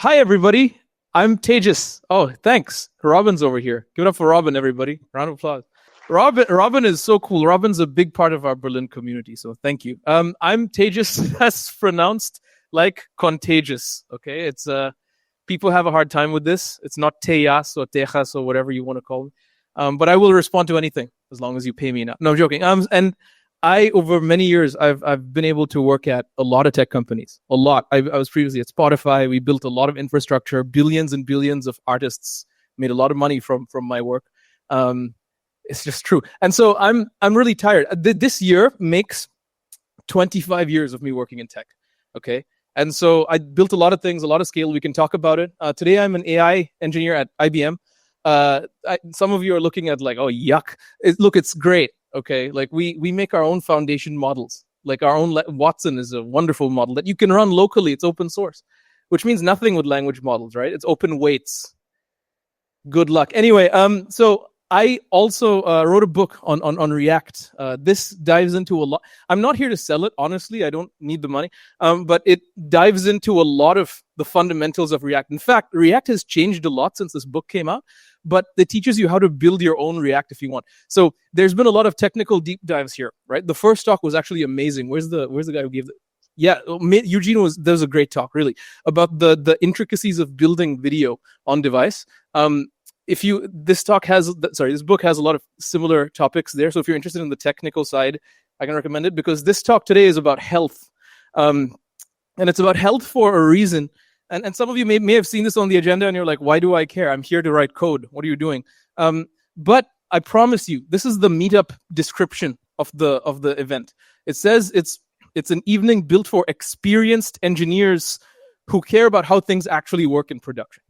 Hi, everybody. I'm Tejas. Oh, thanks. Robin's over here. Give it up for Robin, everybody. Round of applause. Robin is so cool. Robin's a big part of our Berlin community, so thank you. I'm Tejas. That's pronounced like contagious. Okay, it's people have a hard time with this. It's not Tejas or Tejas or whatever you want to call it. But I will respond to anything as long as you pay me enough. No, I'm joking. And I, over many years, I've been able to work at a lot of tech companies. A lot. I was previously at Spotify. We built a lot of infrastructure. Billions and billions of artists made a lot of money from my work. It's just true. And so I'm really tired. This year makes 25 years of me working in tech. Okay. And so I built a lot of things, a lot of scale. We can talk about it. Today I'm an AI engineer at IBM. Some of you are looking at like, oh, yuck. Look, it's great. Okay, like we make our own foundation models. Like our own Watson is a wonderful model that you can run locally. It's open source, which means nothing with language models, right? It's open weights. Good luck. Anyway, so I also wrote a book on React. This dives into a lot. I'm not here to sell it, honestly. I don't need the money. But it dives into a lot of the fundamentals of React. In fact, React has changed a lot since this book came out, but it teaches you how to build your own React if you want. So there's been a lot of technical deep dives here, right? The first talk was actually amazing. Where's the guy who gave it? Yeah, Eugene there was a great talk, really, about the intricacies of building video on device. This book has a lot of similar topics there. So if you're interested in the technical side, I can recommend it, because this talk today is about health. And it's about health for a reason. And some of you may have seen this on the agenda and you're like, why do I care? I'm here to write code. What are you doing? But I promise you, this is the meetup description of the event. It says it's an evening built for experienced engineers who care about how things actually work in production.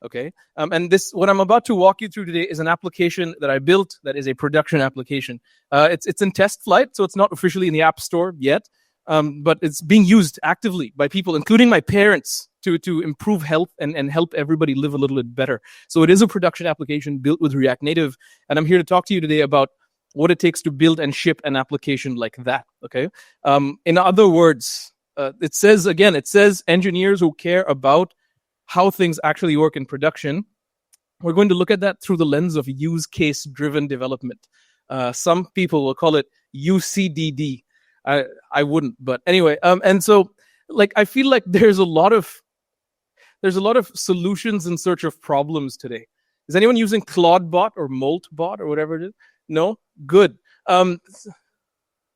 Okay. And what I'm about to walk you through today is an application that I built that is a production application. It's in TestFlight, so it's not officially in the App Store yet. But it's being used actively by people, including my parents, to improve health and help everybody live a little bit better. So it is a production application built with React Native. And I'm here to talk to you today about what it takes to build and ship an application like that. Okay. In other words, it says engineers who care about how things actually work in production. We're going to look at that through the lens of use case driven development. Some people will call it UCDD. I wouldn't, but anyway. And so, like, I feel like there's a lot of solutions in search of problems today. Is anyone using Claudebot or Moltbot or whatever it is? No? Good.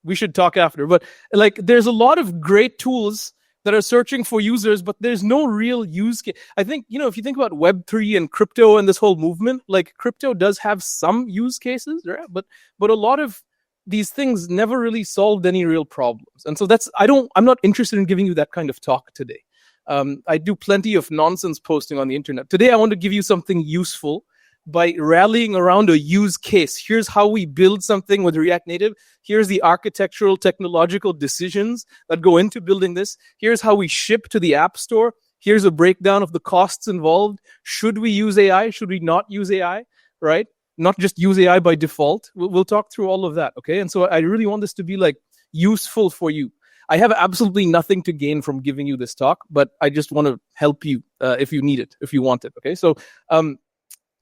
We should talk after. But like, there's a lot of great tools that are searching for users, but there's no real use case. I think, if you think about Web3 and crypto and this whole movement, like crypto does have some use cases, right? But a lot of these things never really solved any real problems. And so I'm not interested in giving you that kind of talk today. I do plenty of nonsense posting on the internet. Today, I want to give you something useful by rallying around a use case. Here's how we build something with React Native. Here's the architectural, technological decisions that go into building this. Here's how we ship to the App Store. Here's a breakdown of the costs involved. Should we use AI? Should we not use AI? Right? Not just use AI by default. We'll talk through all of that, okay? And so I really want this to be like useful for you. I have absolutely nothing to gain from giving you this talk, but I just want to help you if you need it, if you want it, okay? So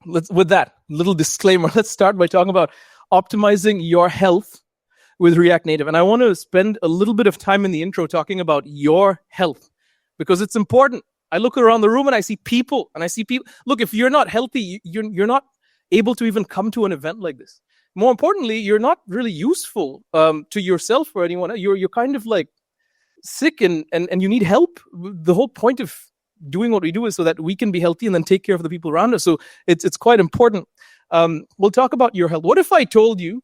with that little disclaimer, let's start by talking about optimizing your health with React Native. And I want to spend a little bit of time in the intro talking about your health, because it's important. I look around the room and I see people. Look, if you're not healthy, you're not able to even come to an event like this. More importantly, you're not really useful to yourself or anyone. You're kind of like sick and you need help. The whole point of doing what we do is so that we can be healthy and then take care of the people around us. So it's quite important. We'll talk about your health. What if I told you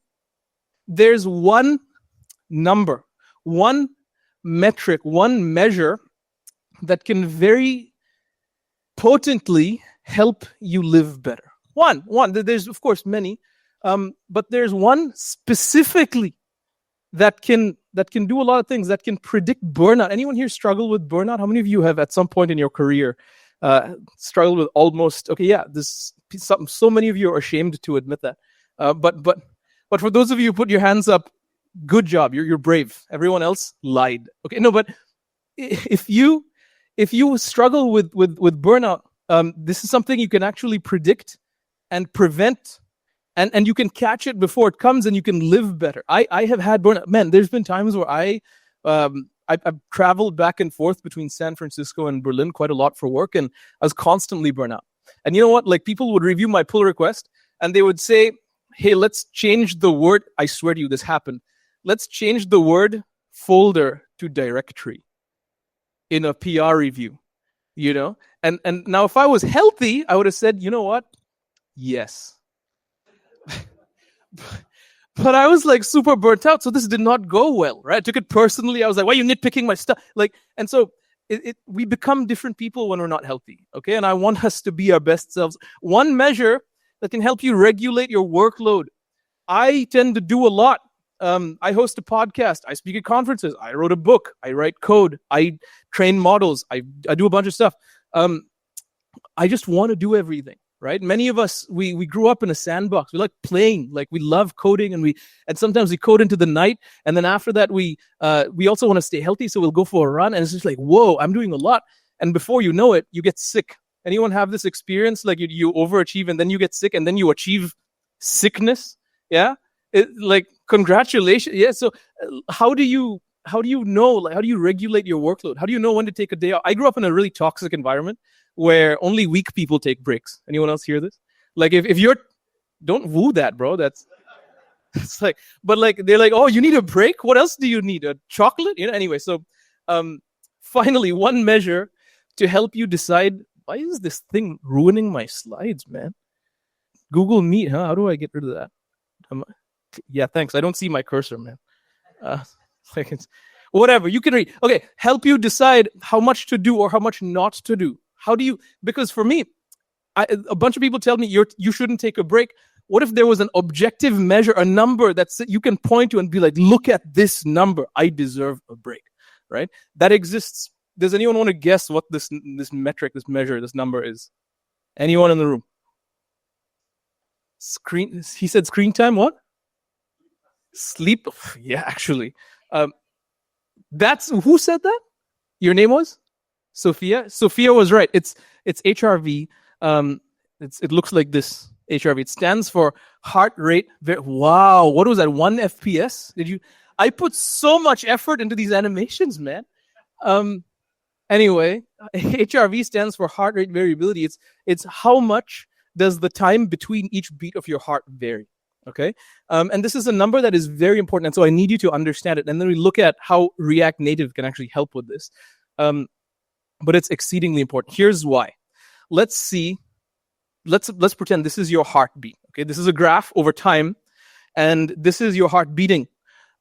there's one number, one metric, one measure that can very potently help you live better? One. There's, of course, many, but there's one specifically that can do a lot of things, that can predict burnout. Anyone here struggle with burnout? How many of you have at some point in your career struggled with almost? Okay, yeah, this something. So many of you are ashamed to admit that. But for those of you who put your hands up, good job. You're brave. Everyone else lied. Okay, no, but if you if you struggle with burnout, this is something you can actually predict and prevent, and you can catch it before it comes, and you can live better. I have had burnout. Man, there's been times where I've traveled back and forth between San Francisco and Berlin quite a lot for work, and I was constantly burnt out. And you know what? Like, people would review my pull request, and they would say, hey, let's change the word. I swear to you, this happened. Let's change the word folder to directory in a PR review, you know? And now if I was healthy, I would have said, you know what? Yes. But I was like super burnt out, so this did not go well, right? I took it personally. I was like, why are you nitpicking my stuff? Like, and so we become different people when we're not healthy, okay? And I want us to be our best selves. One measure that can help you regulate your workload. I tend to do a lot. I host a podcast. I speak at conferences. I wrote a book. I write code. I train models. I do a bunch of stuff. I just want to do everything, right? Many of us, we grew up in a sandbox. We like playing, like we love coding, and sometimes we code into the night. And then after that, we also want to stay healthy, so we'll go for a run. And it's just like, whoa, I'm doing a lot. And before you know it, you get sick. Anyone have this experience? Like you overachieve and then you get sick and then you achieve sickness? Yeah. Like, congratulations. Yeah. So how do you know, like, how do you regulate your workload? How do you know when to take a day off? I grew up in a really toxic environment where only weak people take breaks. Anyone else hear this? Like, if you're, don't woo that, bro. It's like, but like, they're like, oh, you need a break? What else do you need? A chocolate? You know, anyway. So finally, one measure to help you decide, why is this thing ruining my slides, man? Google Meet, huh? How do I get rid of that? Yeah, thanks. I don't see my cursor, man. Whatever, you can read. Okay, help you decide how much to do or how much not to do. How do you, because for me, a bunch of people tell me you shouldn't take a break. What if there was an objective measure, a number that you can point to and be like, look at this number, I deserve a break, right? That exists. Does anyone want to guess what this metric, this measure, this number is? Anyone in the room? He said screen time, what? Sleep? Yeah, actually. That's, who said that? Your name was? Sophia? Sophia was right. It's HRV. It looks like this, HRV. It stands for Heart Rate. Wow, what was that, 1 FPS? I put so much effort into these animations, man. Anyway, HRV stands for Heart Rate Variability. It's how much does the time between each beat of your heart vary, okay? And this is a number that is very important, and so I need you to understand it. And then we look at how React Native can actually help with this. But it's exceedingly important. Here's why. Let's pretend this is your heartbeat, okay? This is a graph over time, and this is your heart beating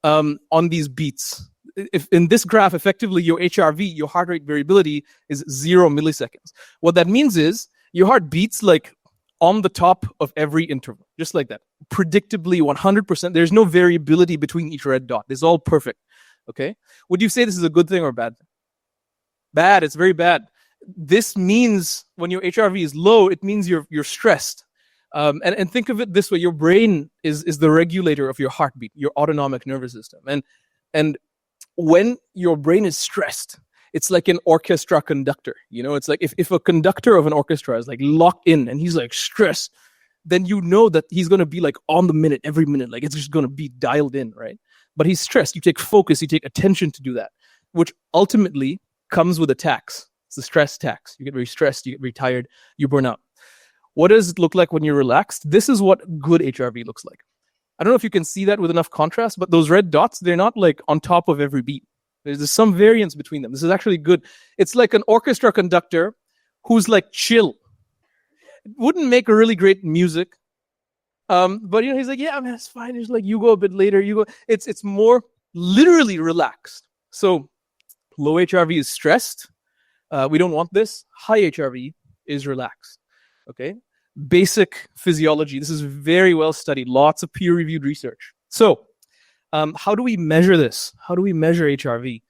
on these beats. If in this graph, effectively, your HRV, your heart rate variability, is 0 milliseconds. What that means is your heart beats like on the top of every interval, just like that. Predictably, 100%. There's no variability between each red dot. It's all perfect, okay? Would you say this is a good thing or bad? Bad. It's very bad. This means when your HRV is low, it means you're stressed. And think of it this way: your brain is the regulator of your heartbeat, your autonomic nervous system. And when your brain is stressed, it's like an orchestra conductor. You know, it's like if a conductor of an orchestra is like locked in and he's like stressed, then you know that he's going to be like on the minute, every minute, like it's just going to be dialed in, right? But he's stressed. You take focus, you take attention to do that, which ultimately comes with a tax. It's the stress tax. You get very stressed, you get very tired, you burn out. What does it look like when you're relaxed? This is what good HRV looks like. I don't know if you can see that with enough contrast, but those red dots, they're not like on top of every beat. There's some variance between them. This is actually good. It's like an orchestra conductor who's like chill. It wouldn't make a really great music. But you know, he's like, yeah, man, it's fine. It's like, you go a bit later, you go. It's more literally relaxed. So low HRV is stressed. We don't want this. High HRV is relaxed. Okay. Basic physiology. This is very well studied. Lots of peer-reviewed research. So, how do we measure this? How do we measure HRV?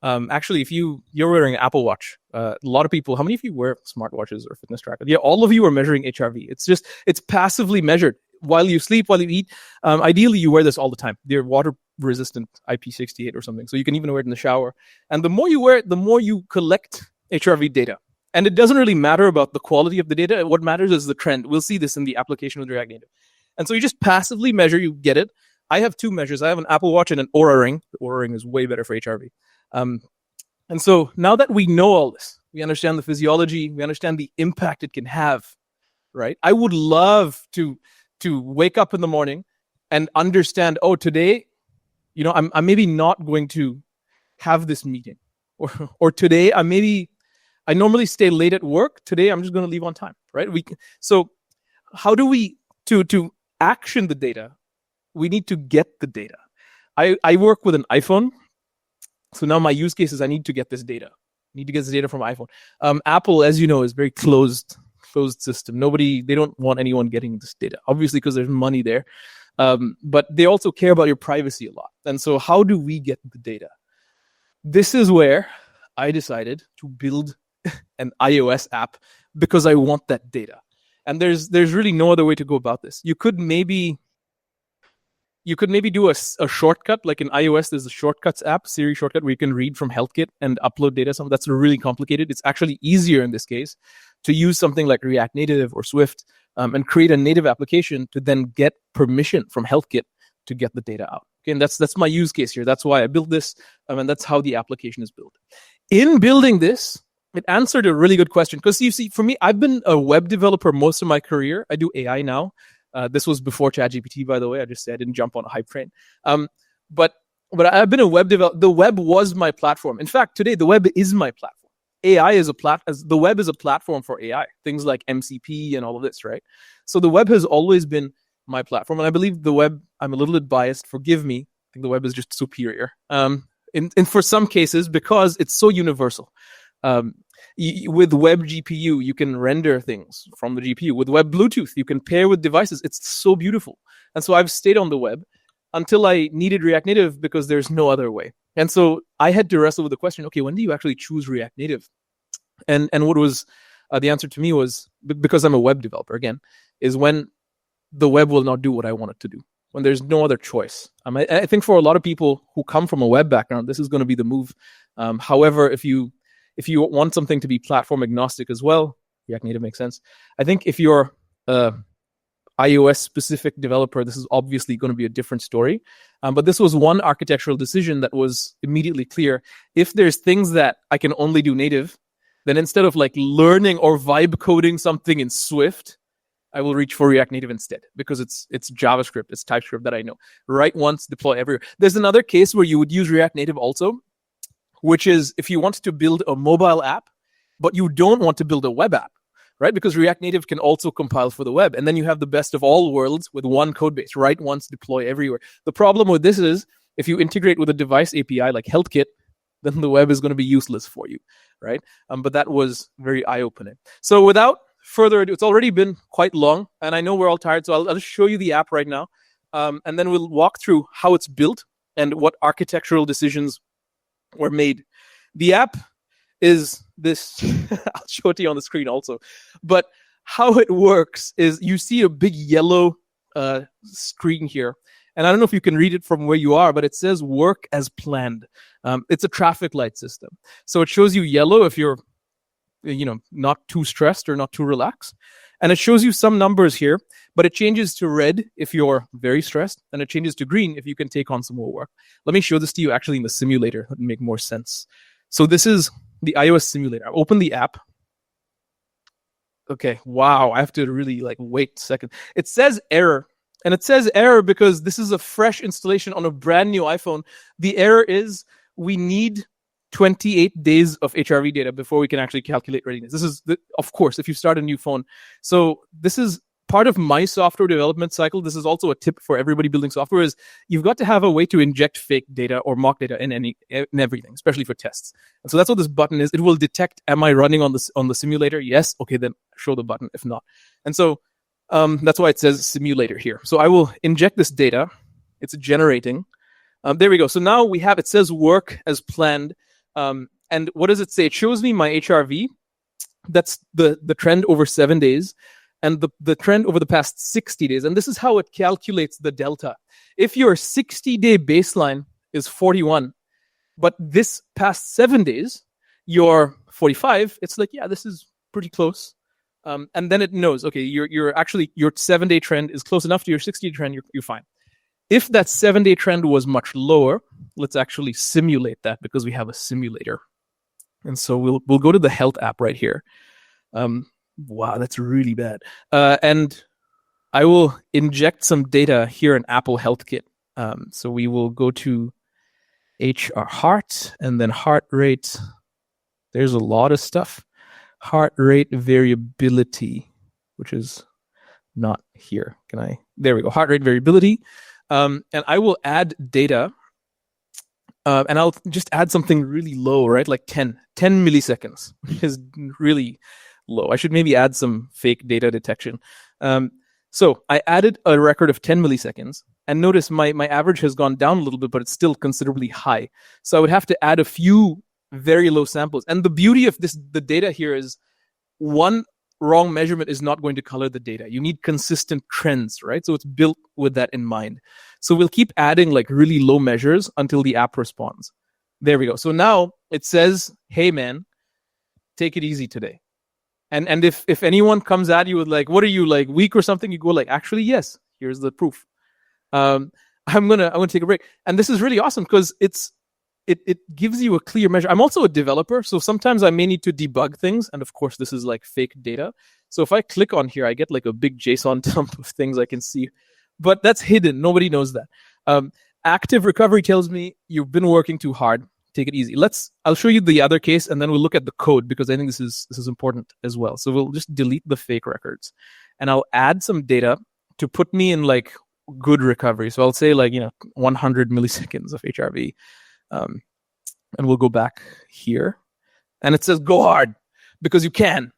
Actually, if you're wearing an Apple Watch, a lot of people, how many of you wear smartwatches or fitness trackers? Yeah, all of you are measuring HRV. It's passively measured while you sleep, while you eat. Ideally, you wear this all the time. They're water-resistant, IP68 or something. So you can even wear it in the shower. And the more you wear it, the more you collect HRV data. And it doesn't really matter about the quality of the data. What matters is the trend. We'll see this in the application with React Native. And so you just passively measure, you get it. I have two measures. I have an Apple Watch and an Oura Ring. The Oura Ring is way better for HRV. And so now that we know all this, we understand the physiology, we understand the impact it can have, right? I would love to wake up in the morning and understand, oh, today, I'm maybe not going to have this meeting. Or today, I normally stay late at work. Today, I'm just going to leave on time, right? So how do we, to action the data, we need to get the data. I work with an iPhone. So now my use case is I need to get this data. I need to get this data from iPhone. Apple, as you know, is very closed system. They don't want anyone getting this data, obviously, because there's money there. But they also care about your privacy a lot. And so how do we get the data? This is where I decided to build an iOS app because I want that data. And there's really no other way to go about this. You could maybe do a shortcut, like in iOS, there's a shortcuts app, Siri shortcut, where you can read from HealthKit and upload data. That's really complicated. It's actually easier in this case to use something like React Native or Swift and create a native application to then get permission from HealthKit to get the data out. Okay, and that's my use case here. That's why I built this, and that's how the application is built. In building this, it answered a really good question. Because you see, for me, I've been a web developer most of my career. I do AI now. This was before ChatGPT, by the way. I just said I didn't jump on a hype train. But I've been a web developer. The web was my platform. In fact, today, the web is my platform. The web is a platform for AI, things like MCP and all of this, right? So the web has always been my platform. And I believe the web, I'm a little bit biased, forgive me. I think the web is just superior. In for some cases, because it's so universal. With web GPU, you can render things from the GPU. With web Bluetooth, you can pair with devices. It's so beautiful. And so I've stayed on the web until I needed React Native because there's no other way. And so I had to wrestle with the question, okay, when do you actually choose React Native? And what was the answer to me was, because I'm a web developer, again, is when the web will not do what I want it to do, when there's no other choice. I think for a lot of people who come from a web background, this is going to be the move. However, if you want something to be platform agnostic as well, React Native makes sense. I think if you're iOS specific developer, this is obviously going to be a different story. But this was one architectural decision that was immediately clear. If there's things that I can only do native, then instead of like learning or vibe coding something in Swift, I will reach for React Native instead, because it's JavaScript, it's TypeScript that I know. Write once, deploy everywhere. There's another case where you would use React Native also, which is if you want to build a mobile app, but you don't want to build a web app, right? Because React Native can also compile for the web. And then you have the best of all worlds with one code base, write once, deploy everywhere. The problem with this is if you integrate with a device API like HealthKit, then the web is going to be useless for you, right? But that was very eye-opening. So without further ado, it's already been quite long, and I know we're all tired, so I'll just show you the app right now, and then we'll walk through how it's built and what architectural decisions were made. The app is this. I'll show it to you on the screen also. But how it works is you see a big yellow screen here. And I don't know if you can read it from where you are, but it says work as planned. It's a traffic light system. So it shows you yellow if you're not too stressed or not too relaxed. And it shows you some numbers here, but it changes to red if you're very stressed, and it changes to green if you can take on some more work. Let me show this to you actually in the simulator. It would make more sense. So this is the iOS simulator. I'll open the app. Okay, wow, I have to really wait a second. It says error, and it says error because this is a fresh installation on a brand new iPhone. The error is we need 28 days of HRV data before we can actually calculate readiness. This is, of course, if you start a new phone. So this is part of my software development cycle. This is also a tip for everybody building software, is you've got to have a way to inject fake data or mock data in everything, especially for tests. And so that's what this button is. It will detect, am I running on the simulator? Yes. Okay, then show the button if not. And so that's why it says simulator here. So I will inject this data. It's generating. There we go. So now it says work as planned. And what does it say? It shows me my HRV. That's the trend over 7 days, and the trend over the past 60 days. And this is how it calculates the delta. If your 60-day baseline is 41, but this past 7 days, your 45, it's like, yeah, this is pretty close. And then it knows, okay, your 7-day trend is close enough to your 60-day trend, you're fine. If that 7-day trend was much lower, let's actually simulate that because we have a simulator. And so we'll go to the health app right here. Wow, that's really bad. And I will inject some data here in Apple HealthKit. So we will go to HR heart and then heart rate. There's a lot of stuff. Heart rate variability, which is not here. There we go. Heart rate variability. And I will add data. And I'll just add something really low, right? Like 10 milliseconds, which is really low. I should maybe add some fake data detection. So I added a record of 10 milliseconds. And notice my average has gone down a little bit, but it's still considerably high. So I would have to add a few very low samples. And the beauty of the data here is one wrong measurement is not going to color the data. You need consistent trends, right? So it's built with that in mind. So we'll keep adding like really low measures until the app responds. There we go. So now it says, hey man, take it easy today. And if anyone comes at you with like, what are you, like weak or something? You go like, actually, yes, here's the proof. I'm gonna take a break. And this is really awesome because it gives you a clear measure. I'm also a developer, so sometimes I may need to debug things. And of course, this is like fake data. So if I click on here, I get like a big JSON dump of things I can see. But that's hidden. Nobody knows that. Active recovery tells me you've been working too hard. Take it easy. I'll show you the other case, and then we'll look at the code because I think this is important as well. So we'll just delete the fake records, and I'll add some data to put me in like good recovery. So I'll say like 100 milliseconds of HRV, and we'll go back here, and it says go hard because you can,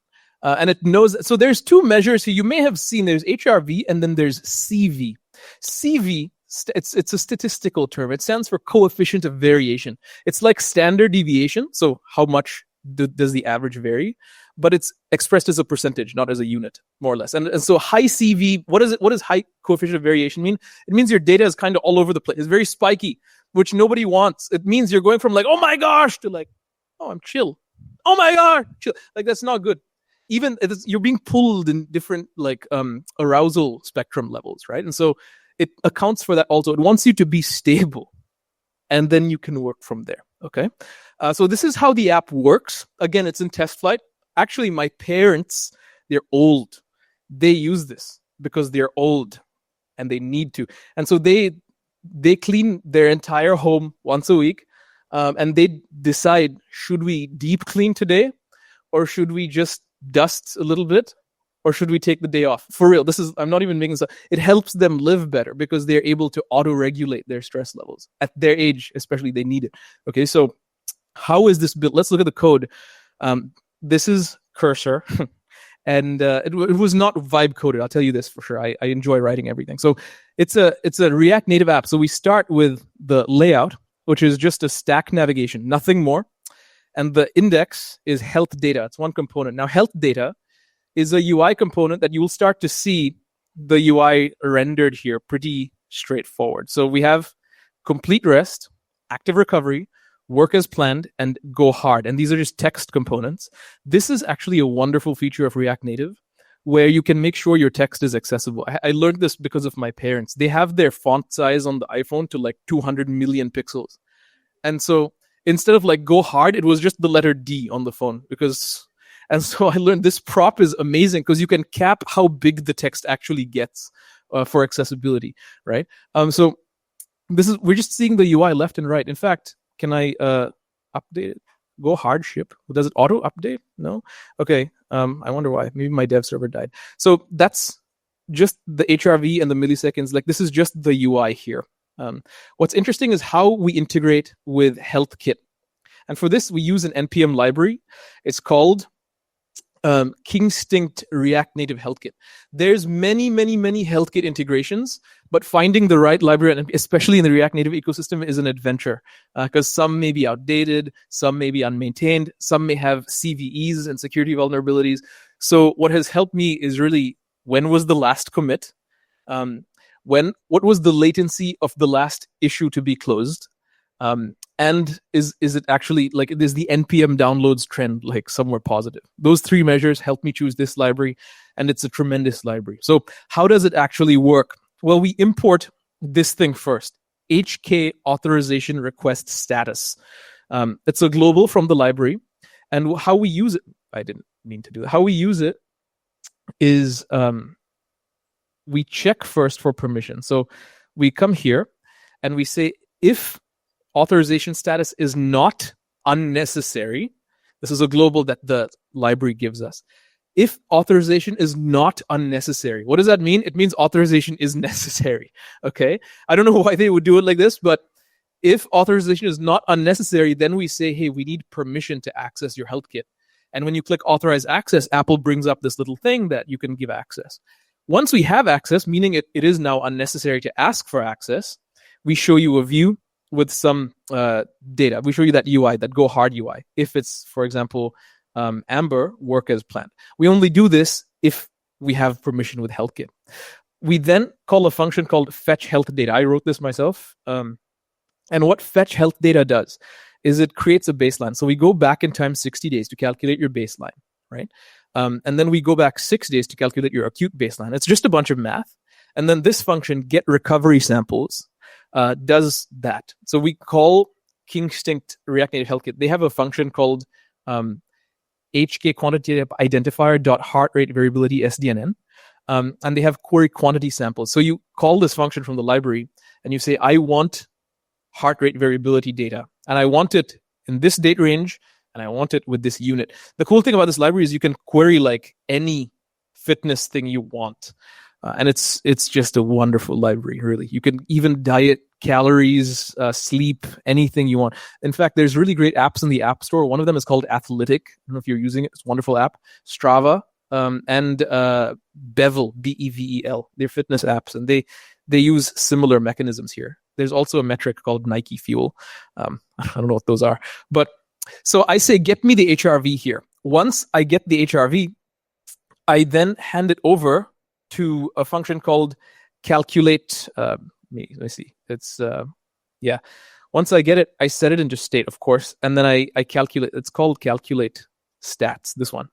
and it knows. So there's two measures here. You may have seen there's HRV and then there's CV. CV. It's a statistical term. It stands for coefficient of variation. It's like standard deviation. So how much does the average vary? But it's expressed as a percentage, not as a unit, more or less. And so high CV, what does high coefficient of variation mean? It means your data is kind of all over the place. It's very spiky, which nobody wants. It means you're going from like, oh my gosh, to like, oh, I'm chill. Oh my God, chill. Like that's not good. Even you're being pulled in different like arousal spectrum levels, right? And so it accounts for that also. It wants you to be stable, and then you can work from there, okay? So this is how the app works. Again, it's in TestFlight. Actually, my parents, they're old. They use this because they're old, and they need to. And so they clean their entire home once a week, and they decide, should we deep clean today, or should we just dust a little bit? Or should we take the day off? For real, I'm not even making this up. It helps them live better because they're able to auto-regulate their stress levels. At their age, especially, they need it. Okay, so how is this built? Let's look at the code. This is Cursor, and it was not vibe coded. I'll tell you this for sure. I enjoy writing everything. So it's a React Native app. So we start with the layout, which is just a stack navigation, nothing more. And the index is health data. It's one component. Now, health data is a UI component that you will start to see the UI rendered here pretty straightforward. So we have complete rest, active recovery, work as planned, and go hard. And these are just text components. This is actually a wonderful feature of React Native where you can make sure your text is accessible. I learned this because of my parents. They have their font size on the iPhone to like 200 million pixels. And so instead of like go hard, it was just the letter D on the phone and so I learned this prop is amazing because you can cap how big the text actually gets for accessibility, right? So we're just seeing the UI left and right. In fact, can I update it? Go hardship. Does it auto update? No? Okay. I wonder why. Maybe my dev server died. So that's just the HRV and the milliseconds. Like this is just the UI here. What's interesting is how we integrate with HealthKit. And for this, we use an NPM library. It's called Kingstinct React Native HealthKit. There's many HealthKit integrations, but finding the right library, especially in the React Native ecosystem, is an adventure because some may be outdated, some may be unmaintained, some may have CVEs and security vulnerabilities. So what has helped me is really when was the last commit, what was the latency of the last issue to be closed, and is it actually like is the npm downloads trend like somewhere positive? Those three measures help me choose this library, and it's a tremendous library. So how does it actually work? Well, we import this thing first, HK authorization request status. It's a global from the library, and how we use it, I didn't mean to do that. How we use it is we check first for permission. So we come here and we say, if authorization status is not unnecessary, this is a global that the library gives us. If authorization is not unnecessary, what does that mean? It means authorization is necessary. Okay. I don't know why they would do it like this, but if authorization is not unnecessary, then we say, hey, we need permission to access your HealthKit. And when you click authorize access, Apple brings up this little thing that you can give access. Once we have access, meaning it is now unnecessary to ask for access, we show you a view with some data. We show you that UI, that Go Hard UI. If it's, for example, Amber, work as planned. We only do this if we have permission with HealthKit. We then call a function called fetch health data. I wrote this myself. And what fetch health data does is it creates a baseline. So we go back in time 60 days to calculate your baseline, right? And then we go back 6 days to calculate your acute baseline. It's just a bunch of math. And then this function, get recovery samples, does that. So we call Kingstinct React Native HealthKit. They have a function called HK quantitative identifier .heart rate variability SDNN. And they have query quantity samples. So you call this function from the library and you say, I want heart rate variability data. And I want it in this date range, and I want it with this unit. The cool thing about this library is you can query like any fitness thing you want. And it's just a wonderful library, really. You can even diet, calories, sleep, anything you want. In fact, there's really great apps in the App Store. One of them is called Athletic. I don't know if you're using it. It's a wonderful app. Strava and Bevel, Bevel. They're fitness apps, and they use similar mechanisms here. There's also a metric called Nike Fuel. I don't know what those are. But so I say, get me the HRV here. Once I get the HRV, I then hand it over to a function called calculate. Let me see. It's, yeah. Once I get it, I set it into state, of course. And then I calculate. It's called calculate stats, this one.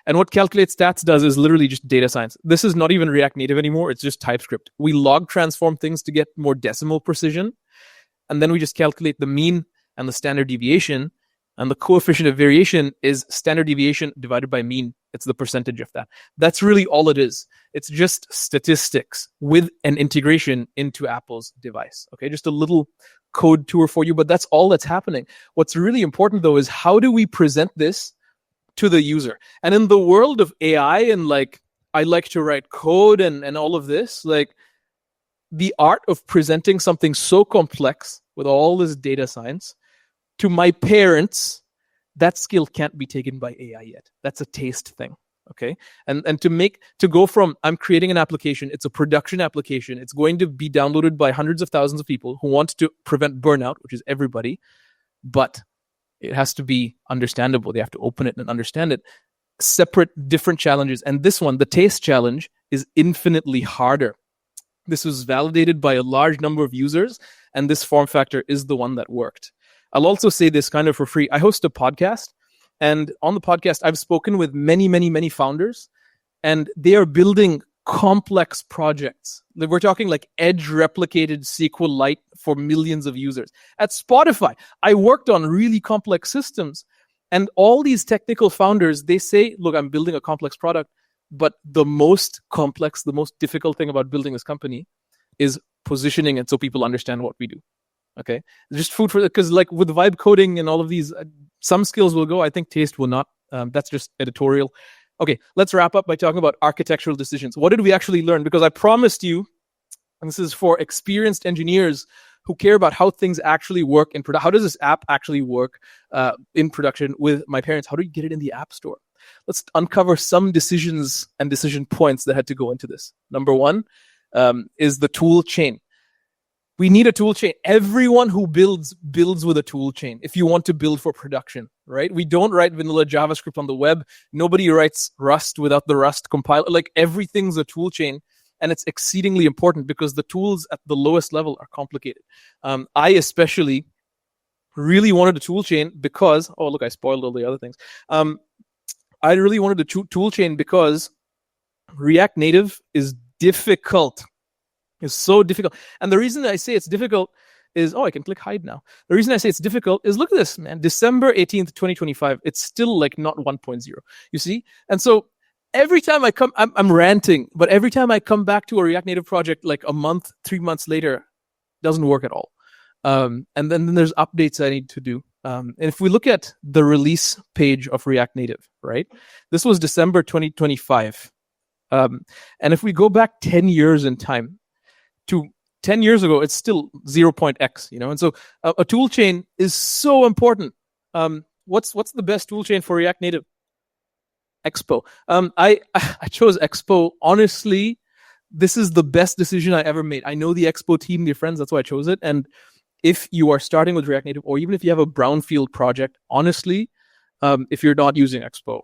And what calculate stats does is literally just data science. This is not even React Native anymore. It's just TypeScript. We log transform things to get more decimal precision. And then we just calculate the mean and the standard deviation. And the coefficient of variation is standard deviation divided by mean. It's the percentage of that. That's really all it is. It's just statistics with an integration into Apple's device. Okay, just a little code tour for you, but that's all that's happening. What's really important, though, is how do we present this to the user? And in the world of AI and like, I like to write code and all of this, like the art of presenting something so complex with all this data science to my parents, that skill can't be taken by AI yet. That's a taste thing. Okay. And to go from I'm creating an application, it's a production application, it's going to be downloaded by hundreds of thousands of people who want to prevent burnout, which is everybody, but it has to be understandable. They have to open it and understand it. Separate, different challenges. And this one, the taste challenge, is infinitely harder. This was validated by a large number of users, and this form factor is the one that worked. I'll also say this kind of for free. I host a podcast, and on the podcast, I've spoken with many, many, many founders, and they are building complex projects. We're talking like edge replicated SQLite for millions of users. At Spotify, I worked on really complex systems, and all these technical founders, they say, look, I'm building a complex product, but the most complex, the most difficult thing about building this company is positioning it so people understand what we do. Okay, just food for, because like with vibe coding and all of these, some skills will go. I think taste will not. That's just editorial. Okay, let's wrap up by talking about architectural decisions. What did we actually learn? Because I promised you, and this is for experienced engineers who care about how things actually work in production. How does this app actually work in production with my parents? How do you get it in the App Store? Let's uncover some decisions and decision points that had to go into this. Number one is the tool chain. We need a tool chain. Everyone who builds with a tool chain if you want to build for production, right? We don't write vanilla JavaScript on the web. Nobody writes Rust without the Rust compiler. Like everything's a tool chain, and it's exceedingly important because the tools at the lowest level are complicated. I especially really wanted a tool chain because, oh, look, I spoiled all the other things. I really wanted a tool chain because React Native is difficult. It's so difficult. And the reason I say it's difficult is, I can click hide now. The reason I say it's difficult is, look at this, man. December 18th, 2025. It's still like not 1.0, you see? And so every time I come, I'm ranting, but every time I come back to a React Native project, like a month, 3 months later, it doesn't work at all. And then there's updates I need to do. And if we look at the release page of React Native, right? This was December 2025. And if we go back 10 years in time to 10 years ago, it's still 0.x, And so a tool chain is so important. What's the best tool chain for React Native? Expo. I chose Expo. Honestly, this is the best decision I ever made. I know the Expo team, their friends, that's why I chose it. And if you are starting with React Native, or even if you have a brownfield project, honestly, if you're not using Expo,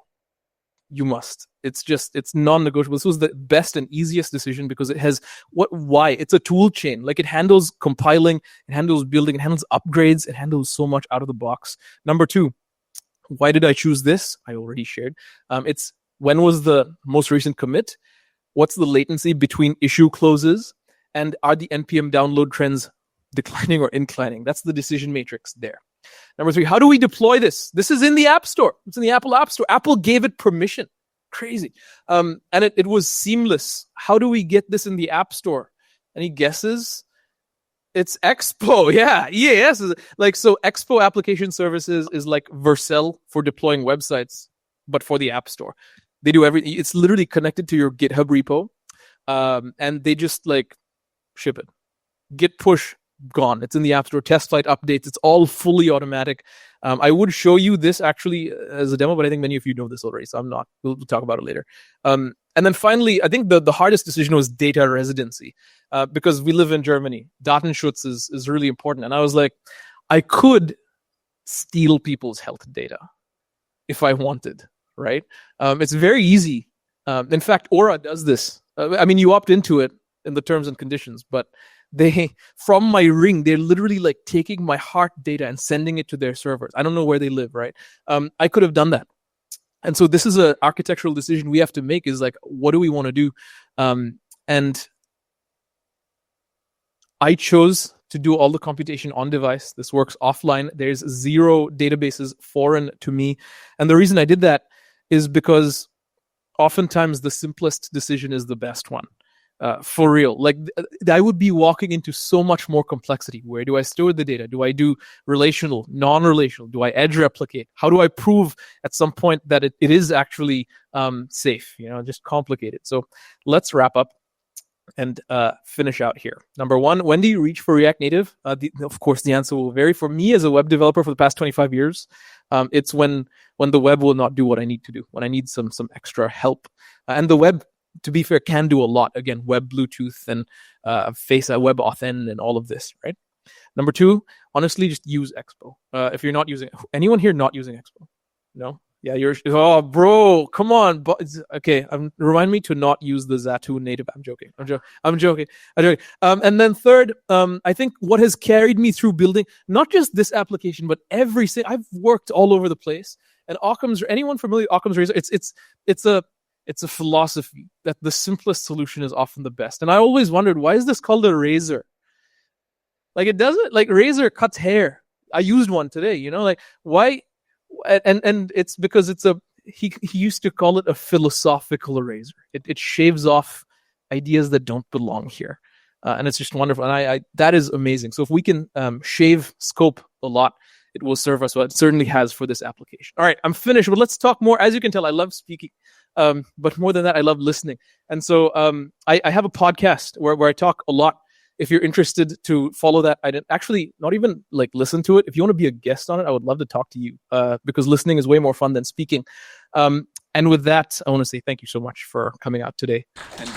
you must. It's non-negotiable. This was the best and easiest decision because it has why? It's a tool chain. Like, it handles compiling, it handles building, it handles upgrades, it handles so much out of the box. Number 2, why did I choose this? I already shared. It's when was the most recent commit? What's the latency between issue closes? And are the NPM download trends declining or inclining? That's the decision matrix there. Number 3, how do we deploy this? This is in the App Store. It's in the Apple App Store. Apple gave it permission. Crazy. And it was seamless. How do we get this in the App Store? Any guesses? It's Expo. Yeah. Yes. Like, so Expo Application Services is like Vercel for deploying websites, but for the App Store. They do everything. It's literally connected to your GitHub repo. And they just like ship it. Git push, gone. It's in the App Store. TestFlight updates. It's all fully automatic. I would show you this actually as a demo, but I think many of you know this already, so I'm not. We'll talk about it later. And then finally, I think the hardest decision was data residency, because we live in Germany. Datenschutz is really important. And I was like, I could steal people's health data if I wanted, right? It's very easy. In fact, Aura does this. You opt into it in the terms and conditions, but from my ring, they're literally like taking my heart data and sending it to their servers. I don't know where they live, right? I could have done that. And so this is an architectural decision we have to make, is like, what do we want to do? And I chose to do all the computation on device. This works offline. There's 0 databases foreign to me. And the reason I did that is because oftentimes the simplest decision is the best one. For real, like I would be walking into so much more complexity. Where do I store the data? Do I do relational, non-relational? Do I edge replicate? How do I prove at some point that it is actually safe? Just complicated. So let's wrap up and finish out here. Number 1, when do you reach for React Native? Of course, the answer will vary. For me, as a web developer for the past 25 years, it's when the web will not do what I need to do, when I need some extra help. And the web, to be fair, can do a lot. Again, web Bluetooth and face web authn and all of this, right? Number 2, honestly, just use Expo. If you're not using, anyone here not using Expo? No? Yeah, oh, bro, come on. Okay, remind me to not use the Zatu native. I'm joking. And then third, I think what has carried me through building, not just this application, but I've worked all over the place. And Occam's, anyone familiar with Occam's razor? It's a philosophy that the simplest solution is often the best. And I always wondered, why is this called a razor? Like, it doesn't, like, razor cuts hair. I used one today, like, why? And it's because he used to call it a philosophical eraser. It shaves off ideas that don't belong here. And it's just wonderful. And I that is amazing. So if we can shave scope a lot, it will serve us well. It certainly has for this application. All right, I'm finished, but let's talk more. As you can tell, I love speaking. But more than that, I love listening. And so I have a podcast where I talk a lot. If you're interested to follow that, I didn't actually not even like listen to it. If you want to be a guest on it, I would love to talk to you because listening is way more fun than speaking. And with that, I want to say thank you so much for coming out today. And